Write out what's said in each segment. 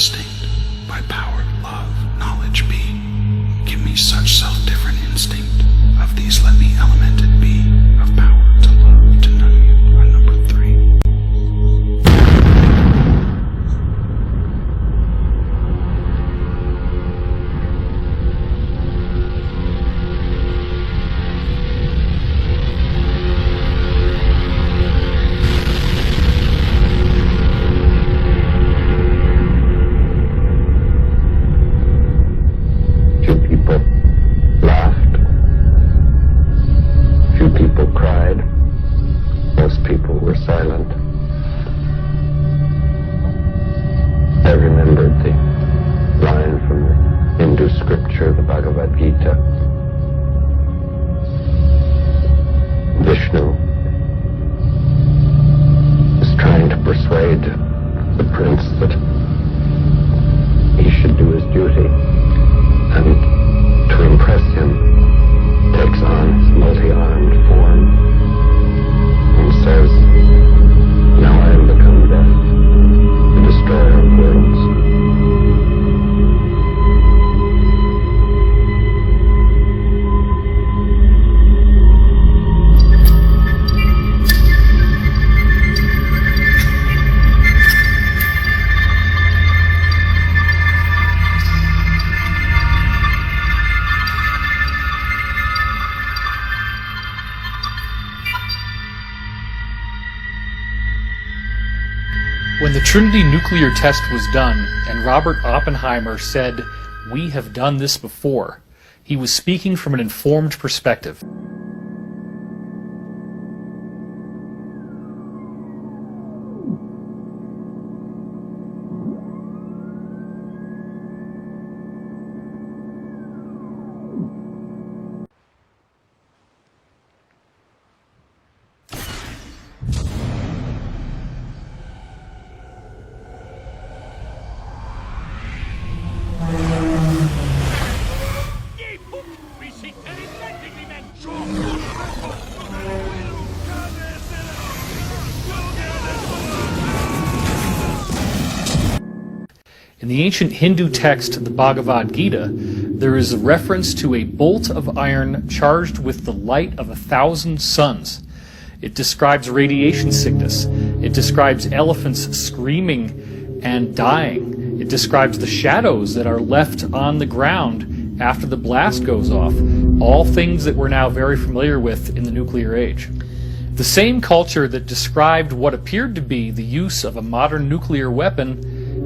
distinct, by power, love, knowledge be. Give me such self-different instinct, of these let me elemented be, of power to love, to know you are number 3. I remembered the line from the Hindu scripture, the Bhagavad Gita. Vishnu is trying to persuade the prince that he should do his duty, and to impress him takes on his multi-armed form and says, "Now I am become death, the destroyer of worlds." When the Trinity nuclear test was done, and Robert Oppenheimer said, "We have done this before," he was speaking from an informed perspective. In the ancient Hindu text, the Bhagavad Gita, there is a reference to a bolt of iron charged with the light of 1,000 suns. It describes radiation sickness. It describes elephants screaming and dying. It describes the shadows that are left on the ground after the blast goes off. All things that we're now very familiar with in the nuclear age. The same culture that described what appeared to be the use of a modern nuclear weapon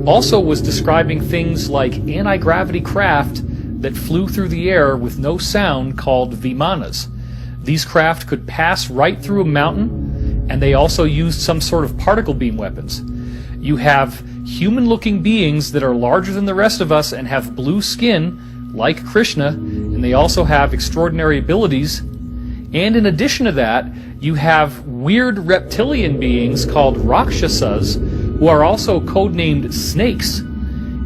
also was describing things like anti-gravity craft that flew through the air with no sound called vimanas. These craft could pass right through a mountain, and they also used some sort of particle beam weapons. You have human-looking beings that are larger than the rest of us and have blue skin, like Krishna, and they also have extraordinary abilities. And in addition to that, you have weird reptilian beings called Rakshasas, who are also codenamed snakes.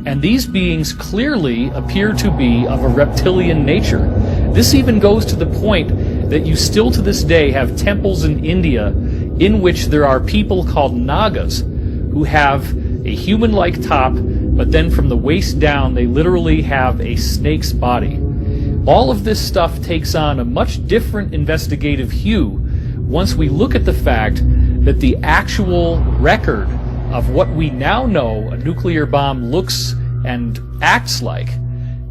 And these beings clearly appear to be of a reptilian nature. This even goes to the point that you still to this day have temples in India in which there are people called Nagas who have a human-like top, but then from the waist down they literally have a snake's body. All of this stuff takes on a much different investigative hue once we look at the fact that the actual record of what we now know a nuclear bomb looks and acts like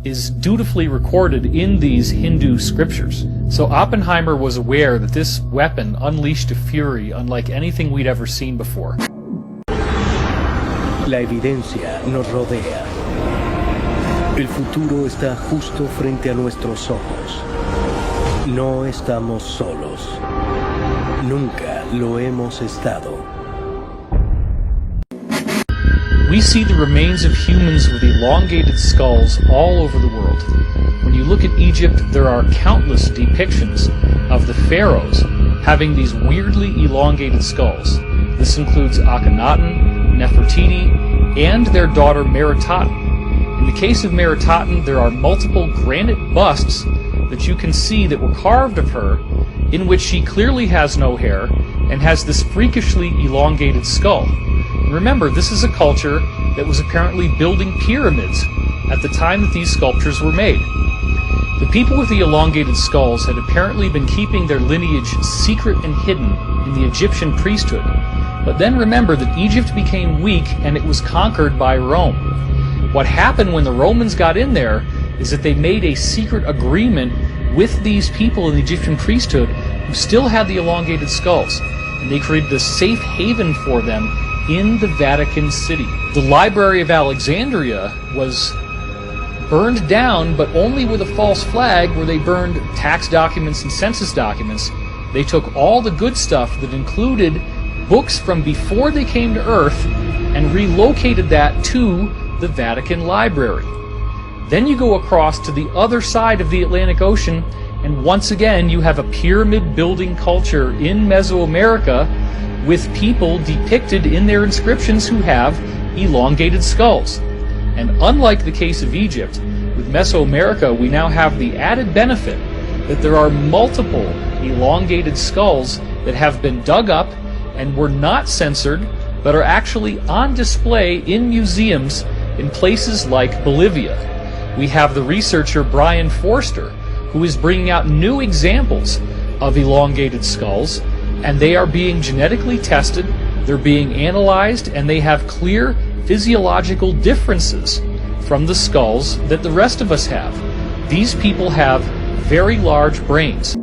is dutifully recorded in these Hindu scriptures. So Oppenheimer was aware that this weapon unleashed a fury unlike anything we'd ever seen before. La evidencia nos rodea. El futuro está justo frente a nuestros ojos. No estamos solos. Nunca lo hemos estado. We see the remains of humans with elongated skulls all over the world. When you look at Egypt, there are countless depictions of the pharaohs having these weirdly elongated skulls. This includes Akhenaten, Nefertiti, and their daughter Meritaten. In the case of Meritaten, there are multiple granite busts that you can see that were carved of her, in which she clearly has no hair and has this freakishly elongated skull. And remember, this is a culture that was apparently building pyramids at the time that these sculptures were made. The people with the elongated skulls had apparently been keeping their lineage secret and hidden in the Egyptian priesthood. But then remember that Egypt became weak and it was conquered by Rome. What happened when the Romans got in there is that they made a secret agreement with these people in the Egyptian priesthood who still had the elongated skulls, and they created a safe haven for them in the Vatican City. The Library of Alexandria was burned down, but only with a false flag, where they burned tax documents and census documents. They took all the good stuff that included books from before they came to Earth and relocated that to the Vatican Library. Then you go across to the other side of the Atlantic Ocean, and once again you have a pyramid building culture in Mesoamerica with people depicted in their inscriptions who have elongated skulls. And unlike the case of Egypt, with Mesoamerica we now have the added benefit that there are multiple elongated skulls that have been dug up and were not censored, but are actually on display in museums in places like Bolivia. We have the researcher Brian Forster, who is bringing out new examples of elongated skulls, and they are being genetically tested, they're being analyzed, and they have clear physiological differences from the skulls that the rest of us have. These people have very large brains.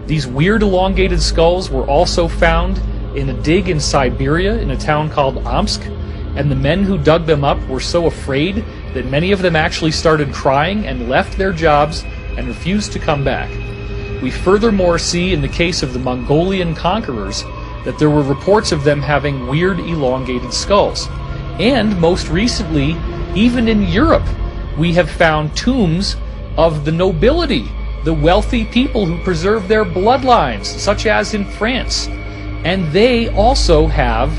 These weird elongated skulls were also found in a dig in Siberia in a town called Omsk, and the men who dug them up were so afraid that many of them actually started crying and left their jobs and refused to come back. We furthermore see in the case of the Mongolian conquerors that there were reports of them having weird elongated skulls. And most recently, even in Europe, we have found tombs of the nobility, the wealthy people who preserve their bloodlines, such as in France. And they also have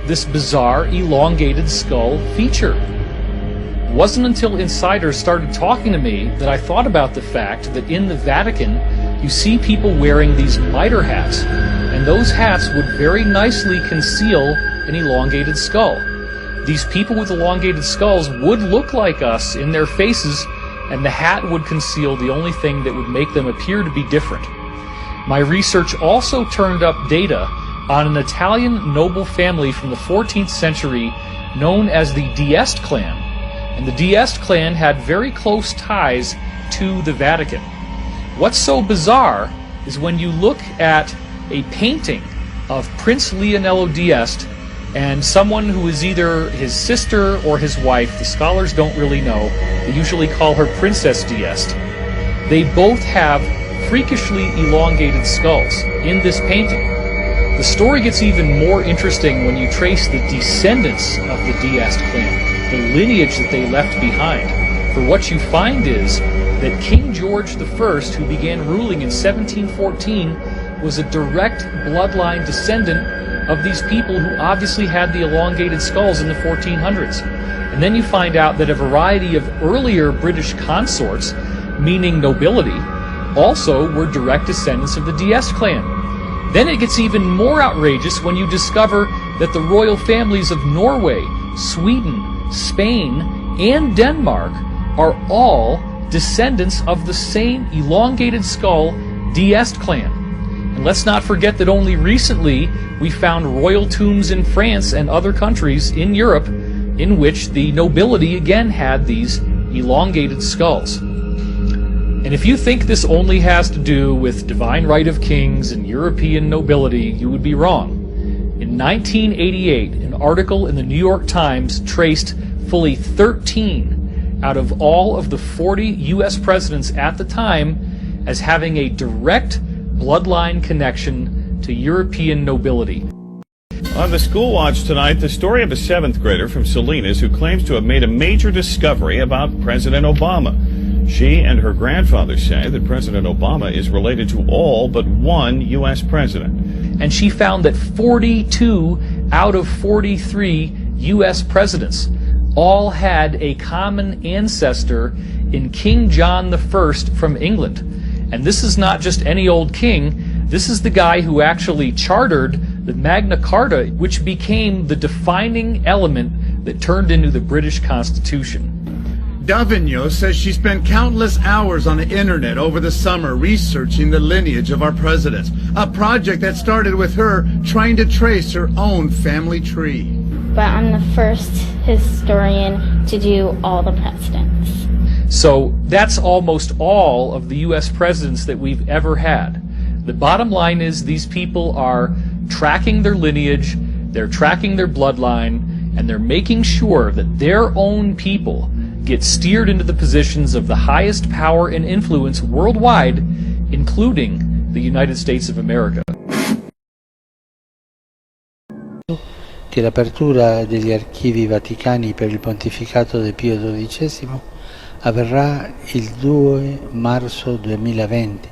this bizarre elongated skull feature. It wasn't until insiders started talking to me that I thought about the fact that in the Vatican you see people wearing these mitre hats, and those hats would very nicely conceal an elongated skull. These people with elongated skulls would look like us in their faces, and the hat would conceal the only thing that would make them appear to be different. My research also turned up data on an Italian noble family from the 14th century known as the d'Este clan. And the d'Este clan had very close ties to the Vatican. What's so bizarre is when you look at a painting of Prince Leonello d'Este and someone who is either his sister or his wife, the scholars don't really know, they usually call her Princess d'Este. They both have freakishly elongated skulls in this painting. The story gets even more interesting when you trace the descendants of the d'Este clan, the lineage that they left behind. For what you find is that King George I, who began ruling in 1714, was a direct bloodline descendant of these people who obviously had the elongated skulls in the 1400s. And then you find out that a variety of earlier British consorts, meaning nobility, also were direct descendants of the d'Este clan. Then it gets even more outrageous when you discover that the royal families of Norway, Sweden, Spain, and Denmark are all descendants of the same elongated skull d'Este clan. And let's not forget that only recently we found royal tombs in France and other countries in Europe in which the nobility again had these elongated skulls. And if you think this only has to do with divine right of kings and European nobility, you would be wrong. In 1988, an article in the New York Times traced fully 13 out of all of the 40 U.S. presidents at the time as having a direct bloodline connection to European nobility. On the School Watch tonight, the story of a 7th grader from Salinas who claims to have made a major discovery about President Obama. She and her grandfather say that President Obama is related to all but one U.S. president. And she found that 42 out of 43 U.S. presidents all had a common ancestor in King John I from England. And this is not just any old king. This is the guy who actually chartered the Magna Carta, which became the defining element that turned into the British Constitution. Davigno says she spent countless hours on the internet over the summer researching the lineage of our presidents, a project that started with her trying to trace her own family tree. But I'm the first historian to do all the presidents. So that's almost all of the U.S. presidents that we've ever had. The bottom line is these people are tracking their lineage, they're tracking their bloodline, and they're making sure that their own people get steered into the positions of the highest power and influence worldwide, including the United States of America. Che l'apertura degli archivi vaticani per il pontificato di Pio XII avverrà il 2 marzo 2020.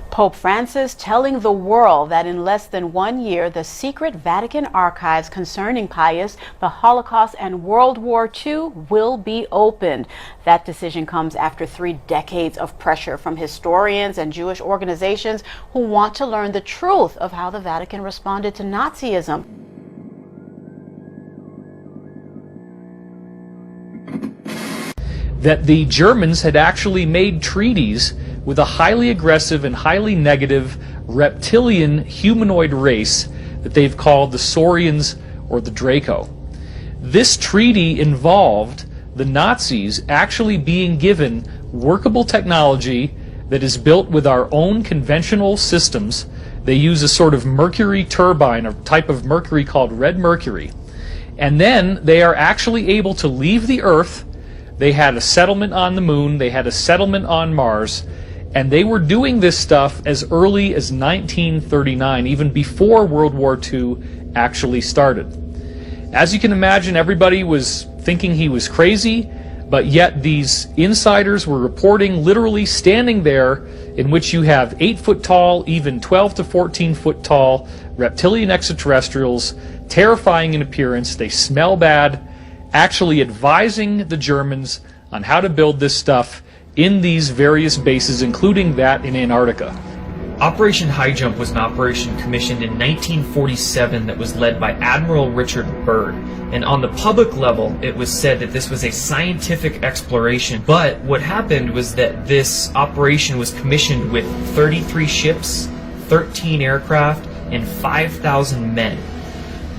Pope Francis telling the world that in less than 1 year, the secret Vatican archives concerning Pius, the Holocaust, and World War II will be opened. That decision comes after 3 decades of pressure from historians and Jewish organizations who want to learn the truth of how the Vatican responded to Nazism. That the Germans had actually made treaties with a highly aggressive and highly negative reptilian humanoid race that they've called the Saurians or the Draco. This treaty involved the Nazis actually being given workable technology that is built with our own conventional systems. They use a sort of mercury turbine, a type of mercury called red mercury. And then they are actually able to leave the Earth. They had a settlement on the moon, they had a settlement on Mars, and they were doing this stuff as early as 1939, even before World War II actually started. As you can imagine, everybody was thinking he was crazy, but yet these insiders were reporting literally standing there, in which you have 8-foot tall, even 12 to 14 foot tall reptilian extraterrestrials, terrifying in appearance, they smell bad, actually advising the Germans on how to build this stuff in these various bases, including that in Antarctica. Operation High Jump was an operation commissioned in 1947 that was led by Admiral Richard Byrd. And on the public level, it was said that this was a scientific exploration. But what happened was that this operation was commissioned with 33 ships, 13 aircraft, and 5,000 men.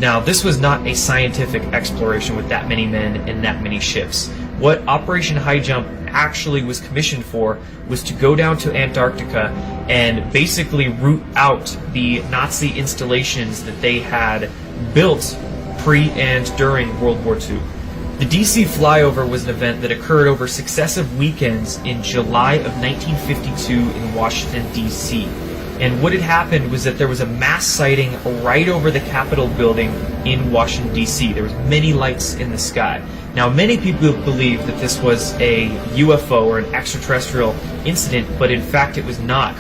Now, this was not a scientific exploration with that many men and that many ships. What Operation High Jump actually was commissioned for was to go down to Antarctica and basically root out the Nazi installations that they had built pre and during World War II. The DC flyover was an event that occurred over successive weekends in July of 1952 in Washington, D.C. And what had happened was that there was a mass sighting right over the Capitol building in Washington, D.C. There was many lights in the sky. Now, many people believe that this was a UFO or an extraterrestrial incident, but in fact it was not.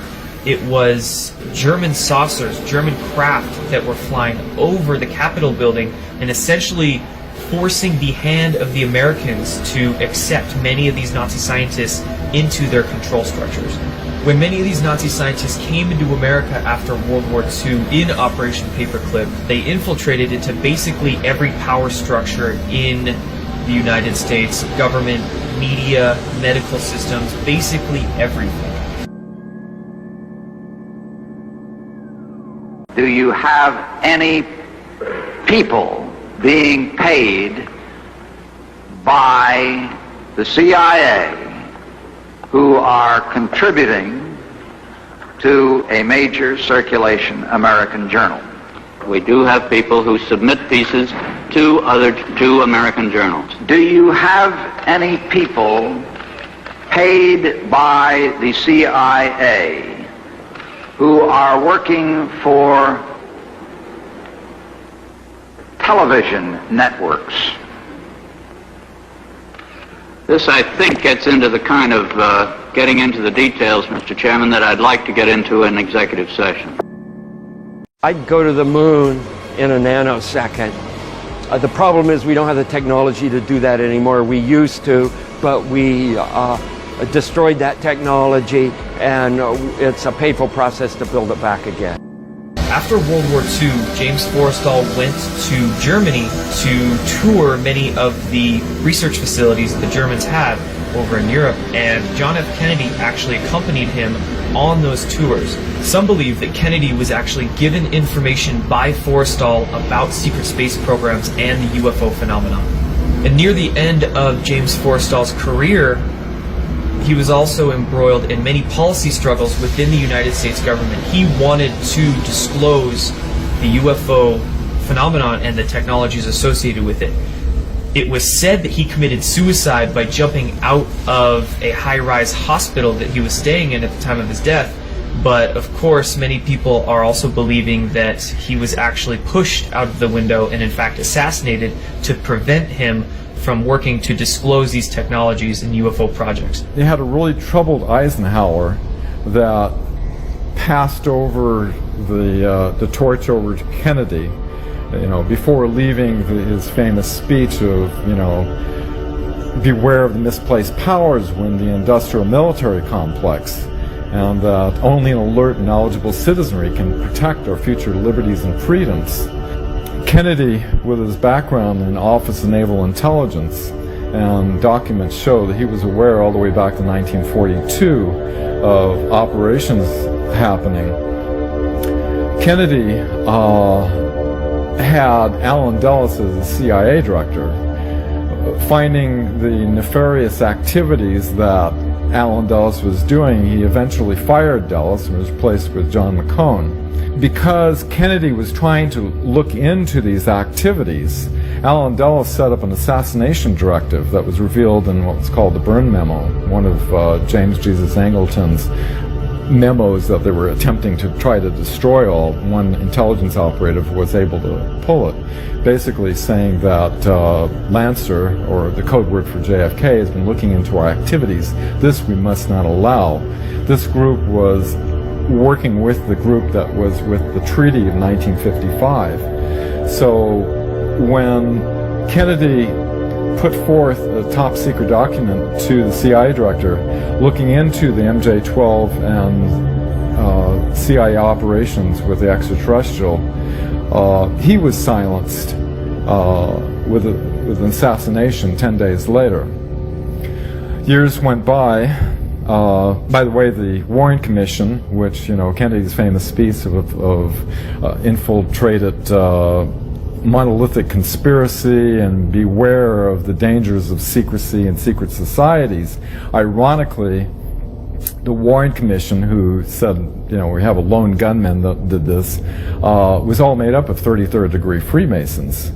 It was German saucers, German craft that were flying over the Capitol building and essentially forcing the hand of the Americans to accept many of these Nazi scientists into their control structures. When many of these Nazi scientists came into America after World War II in Operation Paperclip, they infiltrated into basically every power structure in the United States, government, media, medical systems, basically everything. Do you have any people being paid by the CIA who are contributing to a major circulation American journal? We do have people who submit pieces to American journals. Do you have any people paid by the CIA who are working for television networks? This, I think, gets into the kind of getting into the details, Mr. Chairman, that I'd like to get into in executive session. I'd go to the moon in a nanosecond. The problem is we don't have the technology to do that anymore. We used to, but we destroyed that technology, and it's a painful process to build it back again. After World War II, James Forrestal went to Germany to tour many of the research facilities that the Germans had over in Europe, and John F. Kennedy actually accompanied him on those tours. Some believe that Kennedy was actually given information by Forrestal about secret space programs and the UFO phenomenon. And near the end of James Forrestal's career, he was also embroiled in many policy struggles within the United States government. He wanted to disclose the UFO phenomenon and the technologies associated with it. It was said that he committed suicide by jumping out of a high-rise hospital that he was staying in at the time of his death. But of course, many people are also believing that he was actually pushed out of the window and in fact assassinated to prevent him from working to disclose these technologies and UFO projects. You had a really troubled Eisenhower that passed over the torch over to Kennedy, before leaving his famous speech of, beware of the misplaced powers when the industrial military complex, and that only an alert and knowledgeable citizenry can protect our future liberties and freedoms. Kennedy, with his background in Office of Naval Intelligence, and documents show that he was aware all the way back to 1942 of operations happening. Kennedy had Allen Dulles as the CIA director. Finding the nefarious activities that Allen Dulles was doing, he eventually fired Dulles and was replaced with John McCone. Because Kennedy was trying to look into these activities, Allen Dulles set up an assassination directive that was revealed in what was called the Byrne Memo, one of James Jesus Angleton's memos that they were attempting to try to destroy all. One intelligence operative was able to pull it, basically saying that Lancer, or the code word for JFK, has been looking into our activities. This we must not allow. This group was working with the group that was with the treaty of 1955. So when Kennedy put forth a top secret document to the CIA director looking into the MJ-12 and CIA operations with the extraterrestrial, he was silenced with an assassination 10 days later. Years went by. By the way, the Warren Commission, which, Kennedy's famous speech of infiltrated monolithic conspiracy and beware of the dangers of secrecy and secret societies, ironically, the Warren Commission, who said, we have a lone gunman that did this, was all made up of 33rd degree Freemasons.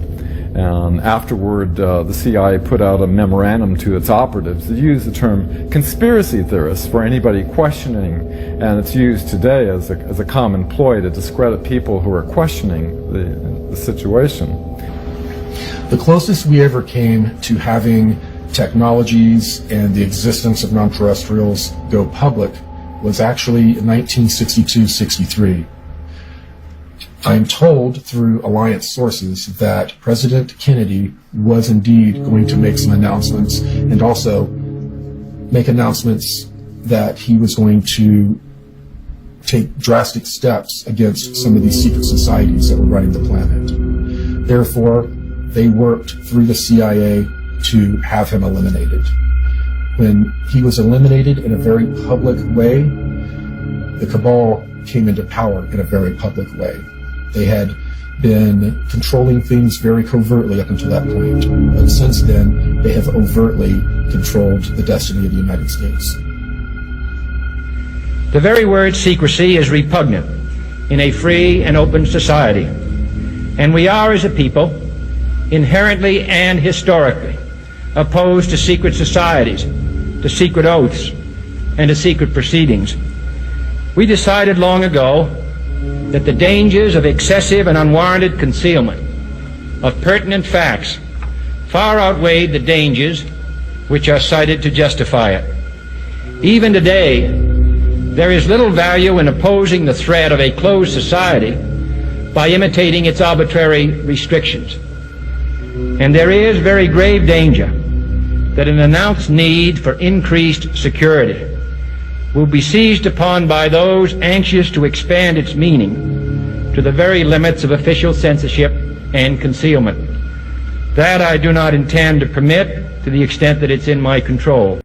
And afterward, the CIA put out a memorandum to its operatives that used the term conspiracy theorists for anybody questioning, and it's used today as a common ploy to discredit people who are questioning the situation. The closest we ever came to having technologies and the existence of non-terrestrials go public was actually in 1962-63. I'm told through Alliance sources that President Kennedy was indeed going to make some announcements, and also make announcements that he was going to take drastic steps against some of these secret societies that were running the planet. Therefore, they worked through the CIA to have him eliminated. When he was eliminated in a very public way, the cabal came into power in a very public way. They had been controlling things very covertly up until that point, but since then, they have overtly controlled the destiny of the United States. The very word secrecy is repugnant in a free and open society, and we are, as a people, inherently and historically opposed to secret societies, to secret oaths, and to secret proceedings. We decided long ago that the dangers of excessive and unwarranted concealment of pertinent facts far outweighed the dangers which are cited to justify it. Even today, there is little value in opposing the threat of a closed society by imitating its arbitrary restrictions. And there is very grave danger that an announced need for increased security will be seized upon by those anxious to expand its meaning to the very limits of official censorship and concealment. That I do not intend to permit to the extent that it's in my control.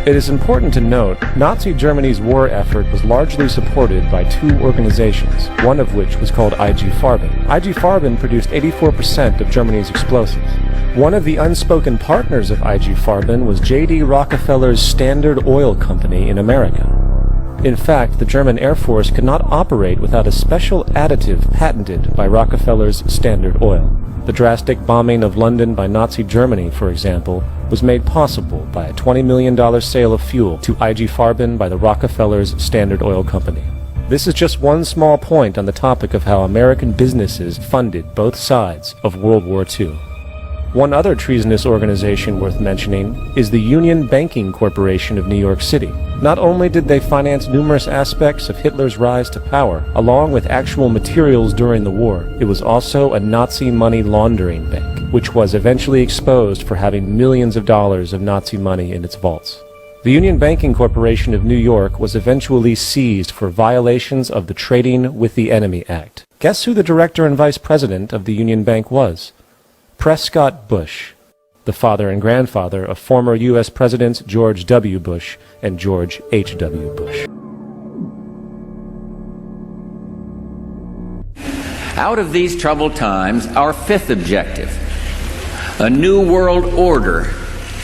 It is important to note, Nazi Germany's war effort was largely supported by two organizations, one of which was called IG Farben. IG Farben produced 84% of Germany's explosives. One of the unspoken partners of IG Farben was J.D. Rockefeller's Standard Oil Company in America. In fact, the German Air Force could not operate without a special additive patented by Rockefeller's Standard Oil. The drastic bombing of London by Nazi Germany, for example, was made possible by a $20 million sale of fuel to IG Farben by the Rockefeller's Standard Oil Company. This is just one small point on the topic of how American businesses funded both sides of World War II. One other treasonous organization worth mentioning is the Union Banking Corporation of New York City. Not only did they finance numerous aspects of Hitler's rise to power, along with actual materials during the war, it was also a Nazi money laundering bank, which was eventually exposed for having millions of dollars of Nazi money in its vaults. The Union Banking Corporation of New York was eventually seized for violations of the Trading with the Enemy Act. Guess who the director and vice president of the Union Bank was? Prescott Bush, the father and grandfather of former U.S. Presidents George W. Bush and George H.W. Bush. Out of these troubled times, our fifth objective, a new world order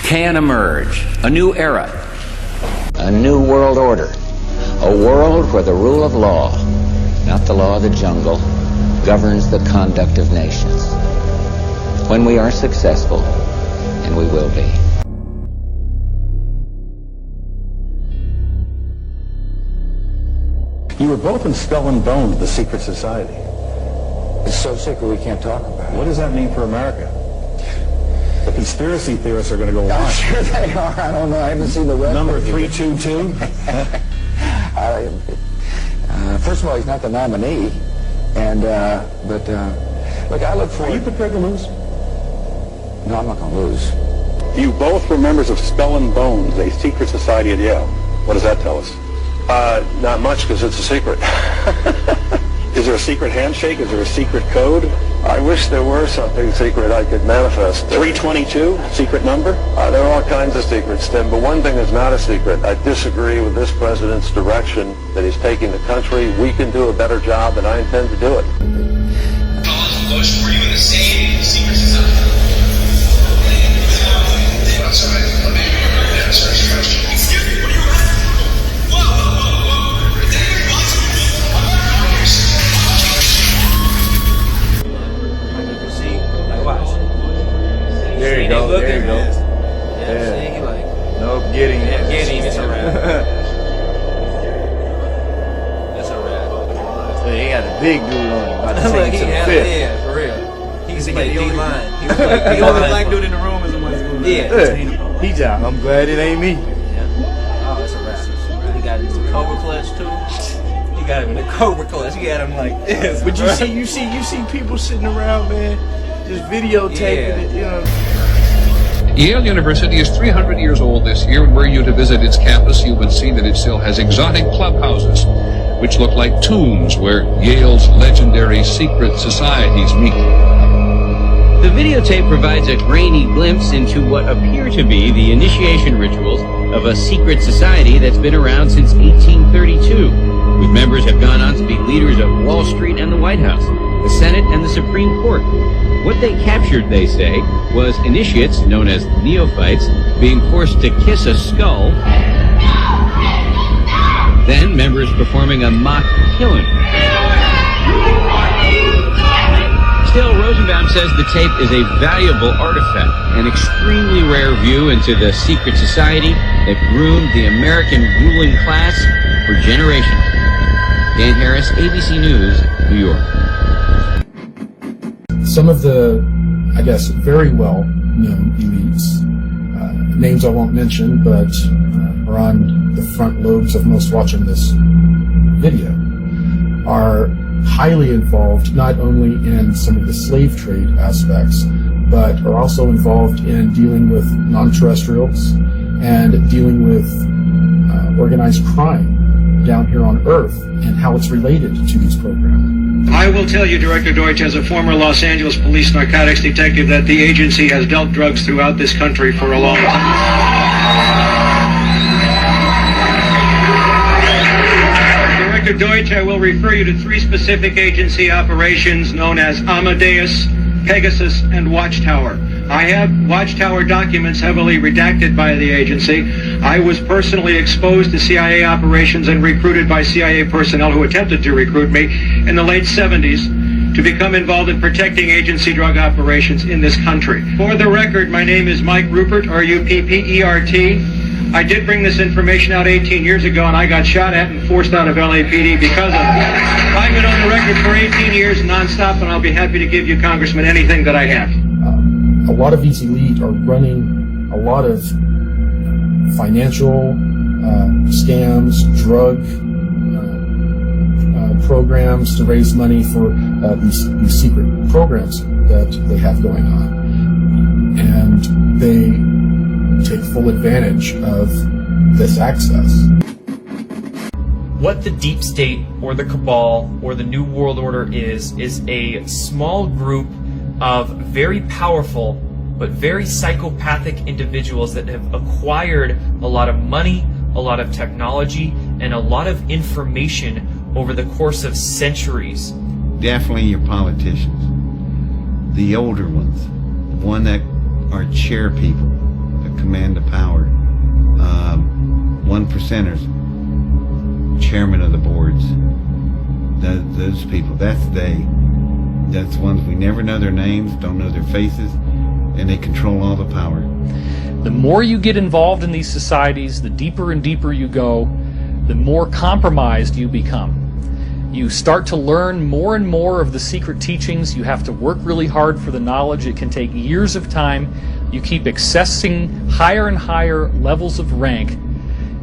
can emerge, a new era. A new world order, a world where the rule of law, not the law of the jungle, governs the conduct of nations. When we are successful, and we will be. You were both in Skull and Bones, the secret society. It's so secret we can't talk about it. What does that mean for America? The conspiracy theorists are going to go on. I'm sure they are. I don't know. I haven't seen the rest. Number 322? First of all, he's not the nominee. And, look, I look forward... Are you prepared to lose? No, I'm not going to lose. You both were members of Skull and Bones, a secret society at Yale. What does that tell us? Not much, because it's a secret. Is there a secret handshake? Is there a secret code? I wish there were something secret I could manifest. 322, secret number? There are all kinds of secrets, Tim, but one thing is not a secret. I disagree with this president's direction that he's taking the country. We can do a better job, and I intend to do it. Bush, were you in the same secret society? That's all right. Let me answer your question. Excuse me, what are you asking? Whoa. Is anybody watching? There you go. Yeah. Nope, getting it. It's a wrap. That's a wrap. So he got a big dude on him. About to take him to the fifth. Yeah, for real. He's like D-line. He's like the only black dude in the room is somebody's going to Yeah. He's out. I'm glad it ain't me. Oh, that's a wrap. He got him in the Cobra Clutch too. He got him in the Cobra Clutch. He had him like this. But you see people sitting around, man, just videotaping it, you know. Yale University is 300 years old this year, and were you to visit its campus, you would see that it still has exotic clubhouses, which look like tombs where Yale's legendary secret societies meet. The videotape provides a grainy glimpse into what appear to be the initiation rituals of a secret society that's been around since 1832, whose members have gone on to be leaders of Wall Street and the White House, the Senate and the Supreme Court. What they captured, they say, was initiates, known as neophytes, being forced to kiss a skull, then members performing a mock killing. Still, Rosenbaum says the tape is a valuable artifact, an extremely rare view into the secret society that groomed the American ruling class for generations. Dan Harris, ABC News, New York. Some of the I guess, very well-known elites, names I won't mention, but are on the front lobes of most watching this video, are highly involved not only in some of the slave trade aspects, but are also involved in dealing with non-terrestrials and dealing with organized crime down here on Earth and how it's related to these programs. I will tell you, Director Deutsch, as a former Los Angeles police narcotics detective, that the agency has dealt drugs throughout this country for a long time. Director Deutsch, I will refer you to 3 specific agency operations known as Amadeus, Pegasus, and Watchtower. I have Watchtower documents heavily redacted by the agency. I was personally exposed to CIA operations and recruited by CIA personnel who attempted to recruit me in the late 70s to become involved in protecting agency drug operations in this country. For the record, my name is Mike Ruppert, R-U-P-P-E-R-T. I did bring this information out 18 years ago, and I got shot at and forced out of LAPD because of it. I've been on the record for 18 years nonstop, and I'll be happy to give you, Congressman, anything that I have. A lot of these elite are running a lot of financial scams, drug programs to raise money for these secret programs that they have going on. And they take full advantage of this access. What the deep state or the cabal or the New World Order is a small group of very powerful but very psychopathic individuals that have acquired a lot of money, a lot of technology, and a lot of information over the course of centuries. Definitely your politicians, the older ones, the one that are chair people, that command the power, 1%ers, chairman of the boards, those people, that's they. That's ones we never know their names, don't know their faces, and they control all the power. The more you get involved in these societies, the deeper and deeper you go, the more compromised you become. You start to learn more and more of the secret teachings. You have to work really hard for the knowledge. It can take years of time. You keep accessing higher and higher levels of rank,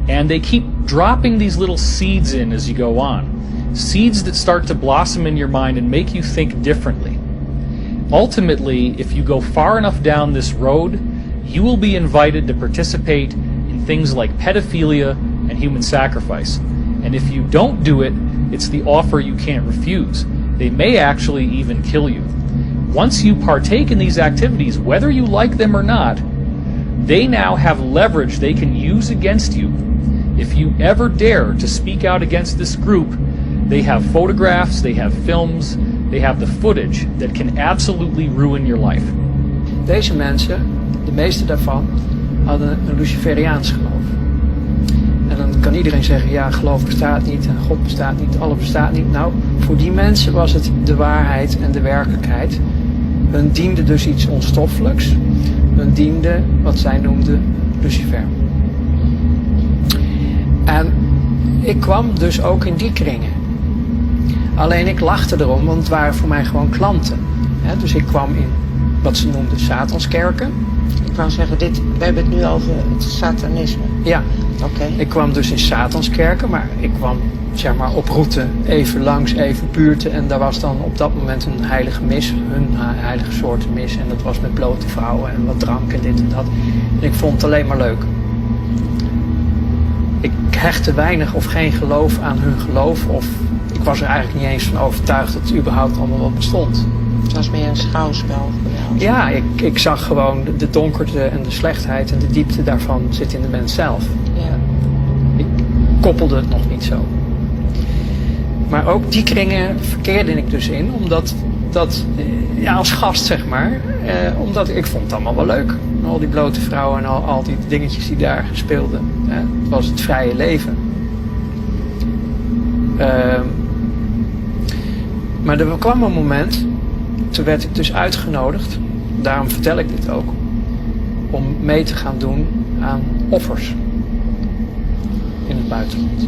and they keep dropping these little seeds in as you go on. Seeds that start to blossom in your mind and make you think differently. Ultimately, if you go far enough down this road, you will be invited to participate in things like pedophilia and human sacrifice. And if you don't do it, it's the offer you can't refuse. They may actually even kill you. Once you partake in these activities, whether you like them or not, they now have leverage they can use against you. If you ever dare to speak out against this group, they have photographs, they have films, they have the footage that can absolutely ruin your life. Deze mensen, de meeste daarvan, hadden een Luciferiaans geloof. En dan kan iedereen zeggen, ja, geloof bestaat niet, en God bestaat niet, alles bestaat niet. Nou, voor die mensen was het de waarheid en de werkelijkheid. Hun diende dus iets onstoffelijks. Hun diende wat zij noemden Lucifer. En ik kwam dus ook in die kringen. Alleen ik lachte erom, want het waren voor mij gewoon klanten. Dus ik kwam in wat ze noemden Satanskerken. Ik wou zeggen, we hebben het nu over het satanisme. Ja, ik kwam dus in Satanskerken, maar ik kwam zeg maar op route even langs, even buurten. En daar was dan op dat moment een heilige mis, hun heilige soort mis. En dat was met blote vrouwen en wat drank en dit en dat. En ik vond het alleen maar leuk. Ik hechtte weinig of geen geloof aan hun geloof. Of ik was er eigenlijk niet eens van overtuigd dat het überhaupt allemaal wat bestond. Het was meer een schouwspel voor jou. Ja, ik zag gewoon de donkerte en de slechtheid en de diepte daarvan zit in de mens zelf. Ja. Ik koppelde het nog niet zo. Maar ook die kringen verkeerde ik dus in, omdat ja, als gast zeg maar, omdat ik vond het allemaal wel leuk. Al die blote vrouwen en al die dingetjes die daar speelden. Het was het vrije leven. Maar er kwam een moment, toen werd ik dus uitgenodigd, daarom vertel ik dit ook, om mee te gaan doen aan offers in het buitenland.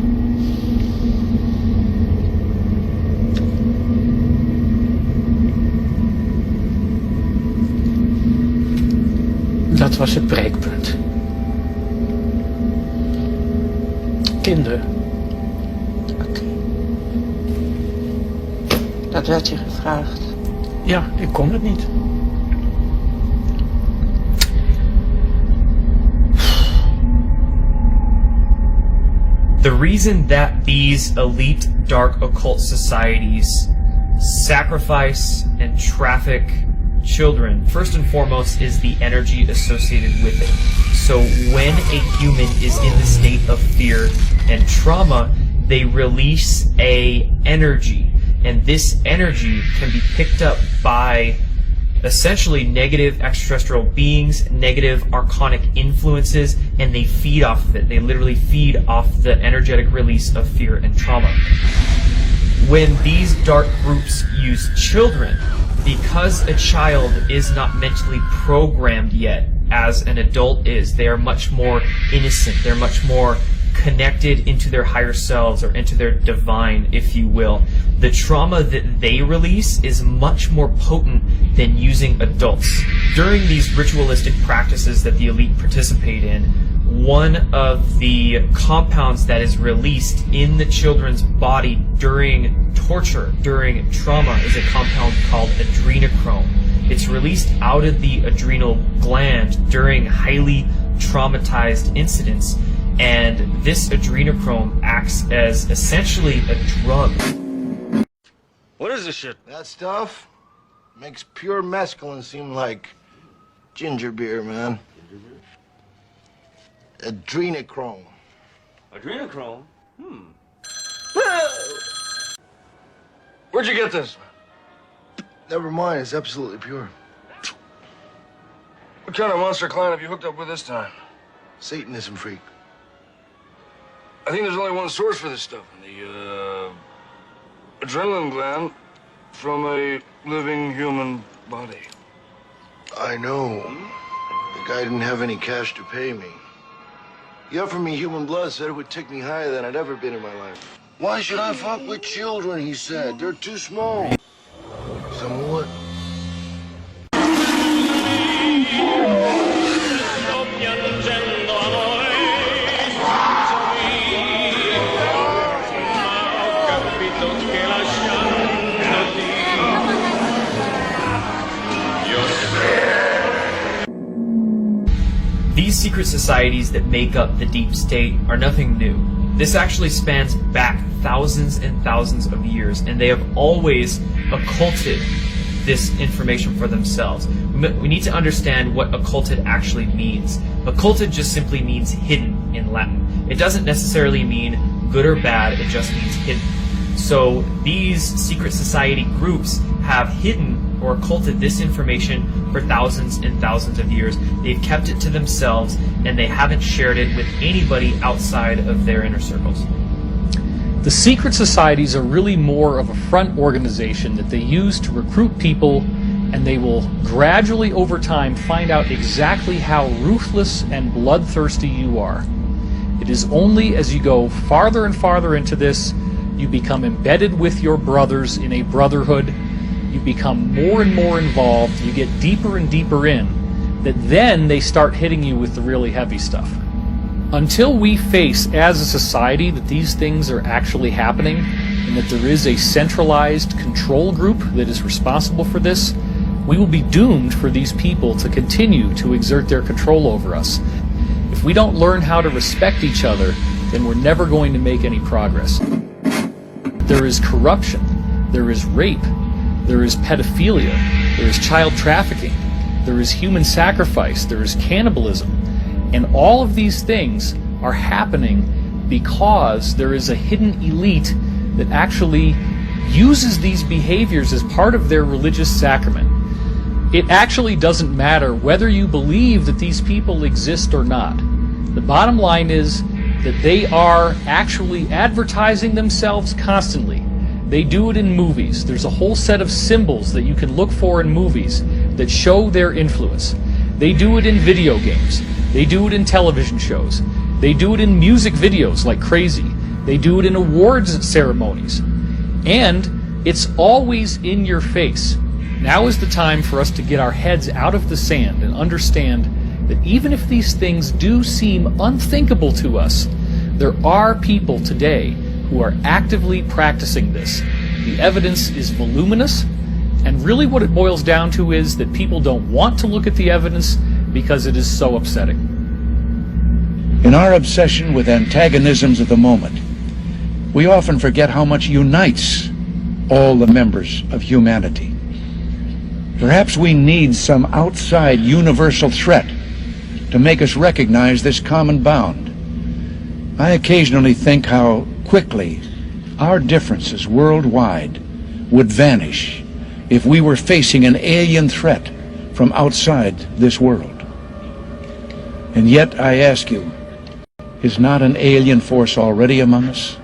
was het breekpunt. Kinderen. Dat werd je gevraagd. Ja, ik kon het niet. The reason that these elite dark occult societies sacrifice and traffic children, first and foremost, is the energy associated with it. So when a human is in the state of fear and trauma, they release a energy, and this energy can be picked up by essentially negative extraterrestrial beings, negative archonic influences, and they feed off of it. They literally feed off the energetic release of fear and trauma. When these dark groups use children, because a child is not mentally programmed yet as an adult is, they are much more innocent, they're much more connected into their higher selves or into their divine, if you will. The trauma that they release is much more potent than using adults. During these ritualistic practices that the elite participate in, one of the compounds that is released in the children's body during torture, during trauma, is a compound called adrenochrome. It's released out of the adrenal gland during highly traumatized incidents, and this adrenochrome acts as essentially a drug. What is this shit? That stuff makes pure mescaline seem like ginger beer, man. Adrenochrome. Adrenochrome? Where'd you get this? Never mind, it's absolutely pure. What kind of monster client have you hooked up with this time? Satanism freak. I think there's only one source for this stuff. The, adrenaline gland from a living human body. I know. The guy didn't have any cash to pay me. He offered me human blood, said it would take me higher than I'd ever been in my life. Why should I fuck with children, he said. They're too small. Some would. These secret societies that make up the deep state are nothing new. This actually spans back thousands and thousands of years, and they have always occulted this information for themselves. We need to understand what occulted actually means. Occulted just simply means hidden in Latin. It doesn't necessarily mean good or bad, it just means hidden. So these secret society groups have hidden or occulted this information for thousands and thousands of years. They've kept it to themselves, and they haven't shared it with anybody outside of their inner circles. The secret societies are really more of a front organization that they use to recruit people, and they will gradually over time find out exactly how ruthless and bloodthirsty you are. It is only as you go farther and farther into this, you become embedded with your brothers in a brotherhood, you become more and more involved, you get deeper and deeper in, that then they start hitting you with the really heavy stuff. Until we face as a society that these things are actually happening, and that there is a centralized control group that is responsible for this, we will be doomed for these people to continue to exert their control over us. If we don't learn how to respect each other, then we're never going to make any progress. There is corruption, there is rape, there is pedophilia, there is child trafficking, there is human sacrifice, there is cannibalism, and all of these things are happening because there is a hidden elite that actually uses these behaviors as part of their religious sacrament. It actually doesn't matter whether you believe that these people exist or not. The bottom line is that they are actually advertising themselves constantly. They do it in movies. There's a whole set of symbols that you can look for in movies that show their influence. They do it in video games. They do it in television shows. They do it in music videos like crazy. They do it in awards ceremonies. And it's always in your face. Now is the time for us to get our heads out of the sand and understand that even if these things do seem unthinkable to us, there are people today who are actively practicing this. The evidence is voluminous, and really what it boils down to is that people don't want to look at the evidence because it is so upsetting. In our obsession with antagonisms of the moment, we often forget how much unites all the members of humanity. Perhaps we need some outside universal threat to make us recognize this common bound. I occasionally think how quickly our differences worldwide would vanish if we were facing an alien threat from outside this world. And yet, I ask you, is not an alien force already among us?